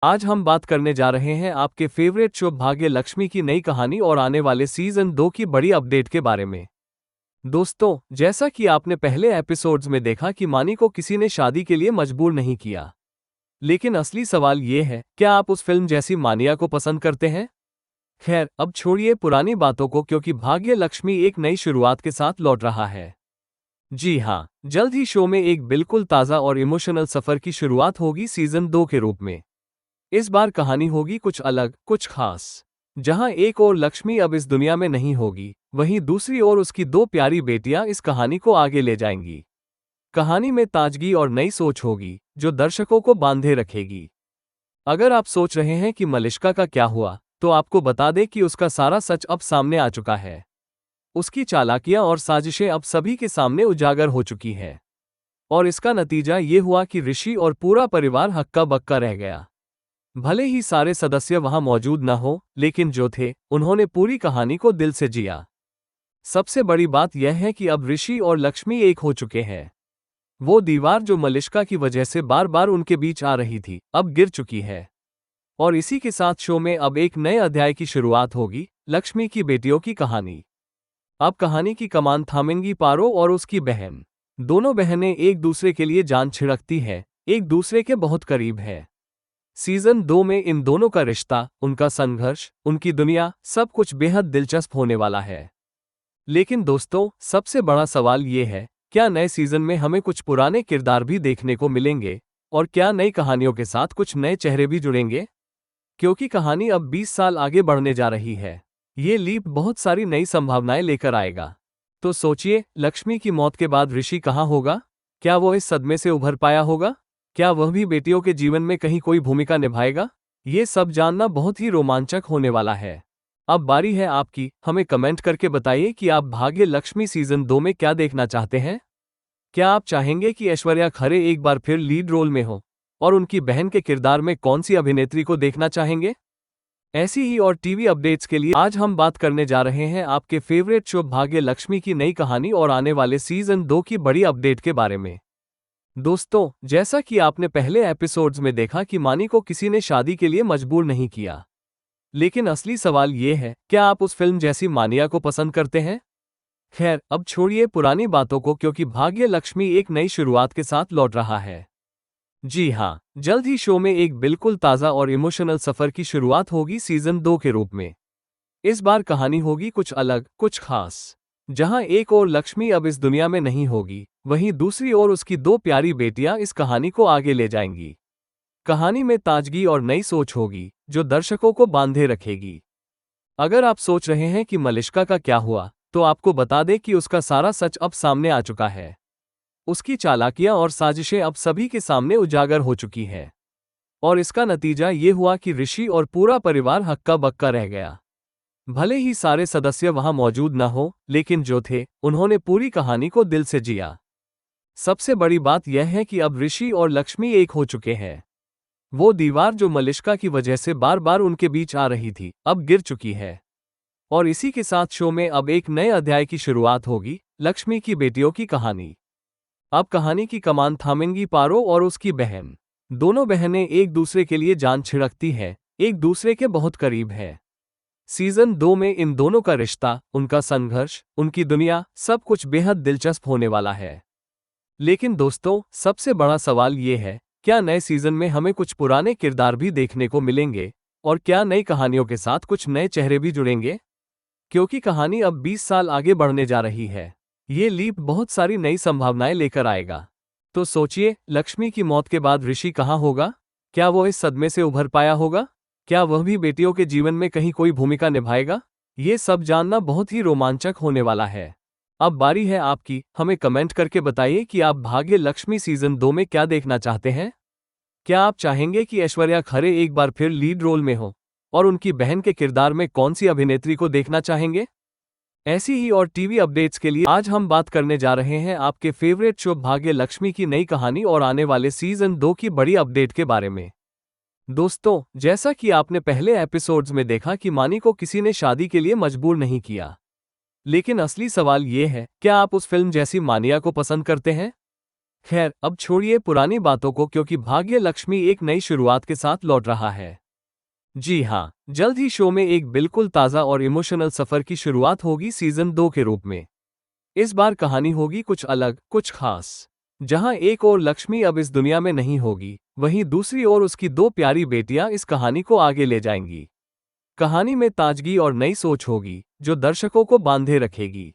आज हम बात करने जा रहे हैं आपके फेवरेट शो भाग्य लक्ष्मी की नई कहानी और आने वाले सीजन 2 की बड़ी अपडेट के बारे में। दोस्तों, जैसा कि आपने पहले एपिसोड्स में देखा कि मानी को किसी ने शादी के लिए मजबूर नहीं किया। लेकिन असली सवाल ये है, क्या आप उस फिल्म जैसी मानिया को पसंद करते हैं? खैर, अब छोड़िए पुरानी बातों को, क्योंकि भाग्य लक्ष्मी एक नई शुरुआत के साथ लौट रहा है। जी हाँ, जल्द ही शो में एक बिल्कुल ताज़ा और इमोशनल सफर की शुरुआत होगी सीजन 2 के रूप में। इस बार कहानी होगी कुछ अलग, कुछ खास। जहां एक ओर लक्ष्मी अब इस दुनिया में नहीं होगी, वहीं दूसरी ओर उसकी दो प्यारी बेटियां इस कहानी को आगे ले जाएंगी। कहानी में ताजगी और नई सोच होगी, जो दर्शकों को बांधे रखेगी। अगर आप सोच रहे हैं कि मलिष्का का क्या हुआ, तो आपको बता दें कि उसका सारा सच अब सामने आ चुका है। उसकी चालाकियां और साजिशें अब सभी के सामने उजागर हो चुकी है। और इसका नतीजा ये हुआ कि ऋषि और पूरा परिवार हक्का बक्का रह गया। भले ही सारे सदस्य वहां मौजूद न हो, लेकिन जो थे, उन्होंने पूरी कहानी को दिल से जिया। सबसे बड़ी बात यह है कि अब ऋषि और लक्ष्मी एक हो चुके हैं। वो दीवार जो मलिष्का की वजह से बार बार उनके बीच आ रही थी, अब गिर चुकी है। और इसी के साथ शो में अब एक नए अध्याय की शुरुआत होगी, लक्ष्मी की बेटियों की कहानी। अब कहानी की कमान थामेंगी पारो और उसकी बहन। दोनों बहनें एक दूसरे के लिए जान छिड़कती है, एक दूसरे के बहुत करीब है। सीजन 2 में इन दोनों का रिश्ता, उनका संघर्ष, उनकी दुनिया, सब कुछ बेहद दिलचस्प होने वाला है। लेकिन दोस्तों, सबसे बड़ा सवाल ये है, क्या नए सीजन में हमें कुछ पुराने किरदार भी देखने को मिलेंगे? और क्या नई कहानियों के साथ कुछ नए चेहरे भी जुड़ेंगे? क्योंकि कहानी अब 20 साल आगे बढ़ने जा रही है। ये लीप बहुत सारी नई संभावनाएं लेकर आएगा। तो सोचिए, लक्ष्मी की मौत के बाद ऋषि कहाँ होगा? क्या वो इस सदमे से उभर पाया होगा? क्या वह भी बेटियों के जीवन में कहीं कोई भूमिका निभाएगा? ये सब जानना बहुत ही रोमांचक होने वाला है। अब बारी है आपकी, हमें कमेंट करके बताइए कि आप भाग्य लक्ष्मी सीजन 2 में क्या देखना चाहते हैं। क्या आप चाहेंगे कि ऐश्वर्या खरे एक बार फिर लीड रोल में हो? और उनकी बहन के किरदार में कौन सी अभिनेत्री को देखना चाहेंगे? ऐसी ही और टीवी अपडेट्स के लिए आज हम बात करने जा रहे हैं आपके फेवरेट शो भाग्य लक्ष्मी की नई कहानी और आने वाले सीजन 2 की बड़ी अपडेट के बारे में। दोस्तों, जैसा कि आपने पहले एपिसोड्स में देखा कि मानी को किसी ने शादी के लिए मजबूर नहीं किया। लेकिन असली सवाल ये है, क्या आप उस फिल्म जैसी मानिया को पसंद करते हैं? खैर, अब छोड़िए पुरानी बातों को, क्योंकि भाग्य लक्ष्मी एक नई शुरुआत के साथ लौट रहा है। जी हाँ, जल्द ही शो में एक बिल्कुल ताज़ा और इमोशनल सफर की शुरुआत होगी सीजन 2 के रूप में। इस बार कहानी होगी कुछ अलग, कुछ खास। जहां एक ओर लक्ष्मी अब इस दुनिया में नहीं होगी, वहीं दूसरी ओर उसकी दो प्यारी बेटियां इस कहानी को आगे ले जाएंगी। कहानी में ताजगी और नई सोच होगी, जो दर्शकों को बांधे रखेगी। अगर आप सोच रहे हैं कि मलिष्का का क्या हुआ, तो आपको बता दें कि उसका सारा सच अब सामने आ चुका है। उसकी चालाकियां और साजिशें अब सभी के सामने उजागर हो चुकी है। और इसका नतीजा ये हुआ कि ऋषि और पूरा परिवार हक्का बक्का रह गया। भले ही सारे सदस्य वहां मौजूद न हो, लेकिन जो थे, उन्होंने पूरी कहानी को दिल से जिया। सबसे बड़ी बात यह है कि अब ऋषि और लक्ष्मी एक हो चुके हैं। वो दीवार जो मलिष्का की वजह से बार बार उनके बीच आ रही थी, अब गिर चुकी है। और इसी के साथ शो में अब एक नए अध्याय की शुरुआत होगी, लक्ष्मी की बेटियों की कहानी। अब कहानी की कमान थामेंगी पारो और उसकी बहन। दोनों बहनें एक दूसरे के लिए जान छिड़कती है, एक दूसरे के बहुत करीब है। सीजन 2 में इन दोनों का रिश्ता, उनका संघर्ष, उनकी दुनिया, सब कुछ बेहद दिलचस्प होने वाला है। लेकिन दोस्तों, सबसे बड़ा सवाल ये है, क्या नए सीजन में हमें कुछ पुराने किरदार भी देखने को मिलेंगे? और क्या नई कहानियों के साथ कुछ नए चेहरे भी जुड़ेंगे? क्योंकि कहानी अब 20 साल आगे बढ़ने जा रही है। ये लीप बहुत सारी नई संभावनाएं लेकर आएगा। तो सोचिए, लक्ष्मी की मौत के बाद ऋषि कहाँ होगा? क्या वो इस सदमे से उभर पाया होगा? क्या वह भी बेटियों के जीवन में कहीं कोई भूमिका निभाएगा? ये सब जानना बहुत ही रोमांचक होने वाला है। अब बारी है आपकी, हमें कमेंट करके बताइए कि आप भाग्य लक्ष्मी सीजन 2 में क्या देखना चाहते हैं। क्या आप चाहेंगे कि ऐश्वर्या खरे एक बार फिर लीड रोल में हो? और उनकी बहन के किरदार में कौन सी अभिनेत्री को देखना चाहेंगे? ऐसी ही और टीवी अपडेट्स के लिए आज हम बात करने जा रहे हैं आपके फेवरेट शो भाग्य लक्ष्मी की नई कहानी और आने वाले सीजन 2 की बड़ी अपडेट के बारे में। दोस्तों, जैसा कि आपने पहले एपिसोड्स में देखा कि मानी को किसी ने शादी के लिए मजबूर नहीं किया। लेकिन असली सवाल ये है, क्या आप उस फिल्म जैसी मानिया को पसंद करते हैं? खैर, अब छोड़िए पुरानी बातों को, क्योंकि भाग्य लक्ष्मी एक नई शुरुआत के साथ लौट रहा है। जी हाँ, जल्द ही शो में एक बिल्कुल ताज़ा और इमोशनल सफ़र की शुरुआत होगी सीज़न 2 के रूप में। इस बार कहानी होगी कुछ अलग, कुछ खास। जहां एक ओर लक्ष्मी अब इस दुनिया में नहीं होगी, वहीं दूसरी ओर उसकी दो प्यारी बेटियां इस कहानी को आगे ले जाएंगी। कहानी में ताजगी और नई सोच होगी, जो दर्शकों को बांधे रखेगी।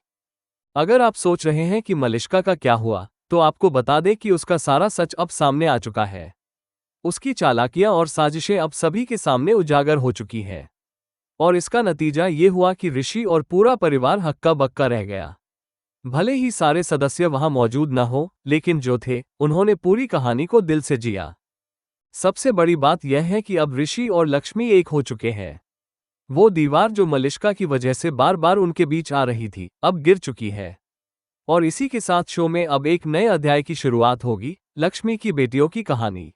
अगर आप सोच रहे हैं कि मलिष्का का क्या हुआ, तो आपको बता दें कि उसका सारा सच अब सामने आ चुका है। उसकी चालाकियां और साजिशें अब सभी के सामने उजागर हो चुकी हैं। और इसका नतीजा ये हुआ कि ऋषि और पूरा परिवार हक्का बक्का रह गया। भले ही सारे सदस्य वहां मौजूद न हो, लेकिन जो थे, उन्होंने पूरी कहानी को दिल से जिया। सबसे बड़ी बात यह है कि अब ऋषि और लक्ष्मी एक हो चुके हैं। वो दीवार जो मलिष्का की वजह से बार बार उनके बीच आ रही थी, अब गिर चुकी है। और इसी के साथ शो में अब एक नए अध्याय की शुरुआत होगी, लक्ष्मी की बेटियों की कहानी।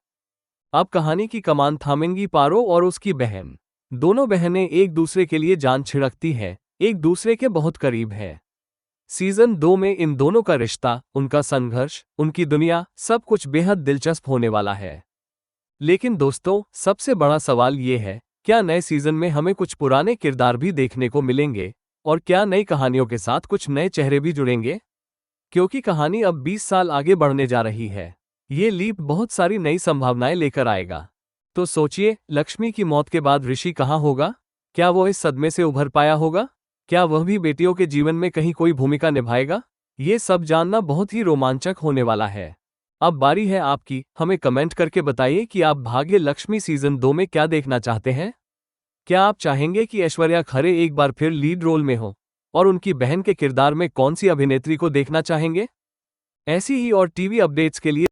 अब कहानी की कमान थामेंगी पारो और उसकी बहन। दोनों बहनें एक दूसरे के लिए जान छिड़कती हैं, एक दूसरे के बहुत करीब है। सीजन 2 में इन दोनों का रिश्ता, उनका संघर्ष, उनकी दुनिया, सब कुछ बेहद दिलचस्प होने वाला है। लेकिन दोस्तों, सबसे बड़ा सवाल ये है, क्या नए सीजन में हमें कुछ पुराने किरदार भी देखने को मिलेंगे? और क्या नई कहानियों के साथ कुछ नए चेहरे भी जुड़ेंगे? क्योंकि कहानी अब 20 साल आगे बढ़ने जा रही है। ये लीप बहुत सारी नई संभावनाएं लेकर आएगा। तो सोचिए, लक्ष्मी की मौत के बाद ऋषि कहाँ होगा? क्या वो इस सदमे से उभर पाया होगा? क्या वह भी बेटियों के जीवन में कहीं कोई भूमिका निभाएगा? ये सब जानना बहुत ही रोमांचक होने वाला है। अब बारी है आपकी, हमें कमेंट करके बताइए कि आप भाग्य लक्ष्मी सीजन 2 में क्या देखना चाहते हैं? क्या आप चाहेंगे कि ऐश्वर्या खरे एक बार फिर लीड रोल में हो? और उनकी बहन के किरदार में कौन सी अभिनेत्री को देखना चाहेंगे? ऐसी ही और टीवी अपडेट्स के लिए